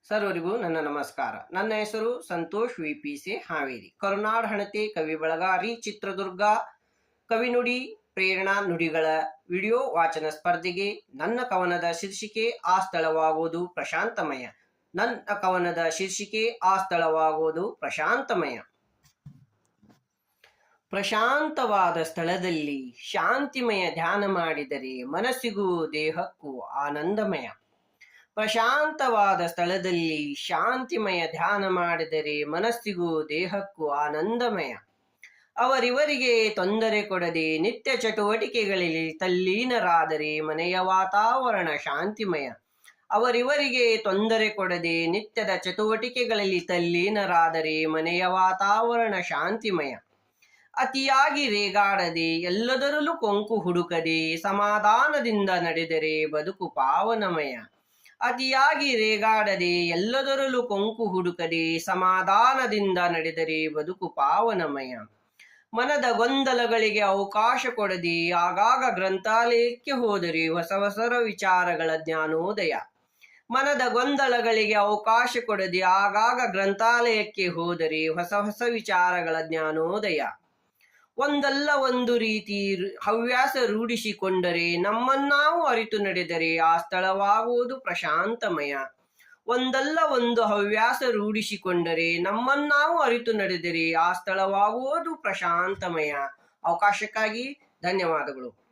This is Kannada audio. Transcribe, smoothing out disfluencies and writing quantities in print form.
ಸರ್ವರಿಗೂ ನನ್ನ ನಮಸ್ಕಾರ. ನನ್ನ ಹೆಸರು ಸಂತೋಷ್ ವಿಪಿಸಿ ಹಾವೇರಿ. ಕರುನಾಡ ಹಣತೆ ಕವಿ ಬಳಗಾರಿ ಚಿತ್ರದುರ್ಗ ಕವಿನುಡಿ ಪ್ರೇರಣಾ ನುಡಿಗಳ ವಿಡಿಯೋ ವಾಚನ ಸ್ಪರ್ಧೆಗೆ ನನ್ನ ಕವನದ ಶೀರ್ಷಿಕೆ ಆ ಸ್ಥಳವಾಗುವುದು ಪ್ರಶಾಂತಮಯ. ನನ್ನ ಕವನದ ಶೀರ್ಷಿಕೆ ಆ ಸ್ಥಳವಾಗುವುದು ಪ್ರಶಾಂತಮಯ. ಪ್ರಶಾಂತವಾದ ಸ್ಥಳದಲ್ಲಿ ಶಾಂತಿಮಯ ಧ್ಯಾನ ಮಾಡಿದರೆ ಮನಸ್ಸಿಗೂ ದೇಹಕ್ಕೂ ಆನಂದಮಯ. ಪ್ರಶಾಂತವಾದ ಸ್ಥಳದಲ್ಲಿ ಶಾಂತಿಮಯ ಧ್ಯಾನ ಮಾಡಿದರೆ ಮನಸ್ಸಿಗೂ ದೇಹಕ್ಕೂ ಆನಂದಮಯ. ಅವರಿವರಿಗೆ ತೊಂದರೆ ಕೊಡದೆ ನಿತ್ಯ ಚಟುವಟಿಕೆಗಳಲ್ಲಿ ತಲ್ಲೀನರಾದರೆ ಮನೆಯ ವಾತಾವರಣ ಶಾಂತಿಮಯ. ಅವರಿವರಿಗೆ ತೊಂದರೆ ಕೊಡದೆ ನಿತ್ಯದ ಚಟುವಟಿಕೆಗಳಲ್ಲಿ ತಲ್ಲೀನರಾದರೆ ಮನೆಯ ವಾತಾವರಣ ಶಾಂತಿಮಯ. ಅತಿಯಾಗಿ ರೇಗಾಡದೆ ಎಲ್ಲದರಲ್ಲೂ ಕೊಂಕು ಹುಡುಕದೆ ಸಮಾಧಾನದಿಂದ ನಡೆದರೆ ಬದುಕು ಪಾವನಮಯ. ಅತಿಯಾಗಿ ರೇಗಾಡದೆ ಎಲ್ಲದರಲ್ಲೂ ಕೊಂಕು ಹುಡುಕದೆ ಸಮಾಧಾನದಿಂದ ನಡೆದರೆ ಬದುಕು ಪಾವನಮಯ. ಮನದ ಗೊಂದಲಗಳಿಗೆ ಅವಕಾಶ ಕೊಡದೆ ಆಗಾಗ ಗ್ರಂಥಾಲಯಕ್ಕೆ ಹೋದರೆ ಹೊಸ ಹೊಸ ವಿಚಾರಗಳ ಜ್ಞಾನೋದಯ. ಮನದ ಗೊಂದಲಗಳಿಗೆ ಅವಕಾಶ ಕೊಡದೆ ಆಗಾಗ ಗ್ರಂಥಾಲಯಕ್ಕೆ ಹೋದರೆ ಹೊಸ ಹೊಸ ವಿಚಾರಗಳ ಜ್ಞಾನೋದಯ. ಒಂದಲ್ಲ ಒಂದು ರೀತಿ ಹವ್ಯಾಸ ರೂಢಿಸಿಕೊಂಡರೆ ನಮ್ಮನ್ನಾವು ಅರಿತು ನಡೆದರೆ ಆ ಸ್ಥಳವಾಗುವುದು ಪ್ರಶಾಂತಮಯ. ಒಂದಲ್ಲ ಒಂದು ಹವ್ಯಾಸ ರೂಢಿಸಿಕೊಂಡರೆ ನಮ್ಮನ್ನಾವು ಅರಿತು ನಡೆದರೆ ಆ ಸ್ಥಳವಾಗುವುದು ಪ್ರಶಾಂತಮಯ. ಅವಕಾಶಕ್ಕಾಗಿ ಧನ್ಯವಾದಗಳು.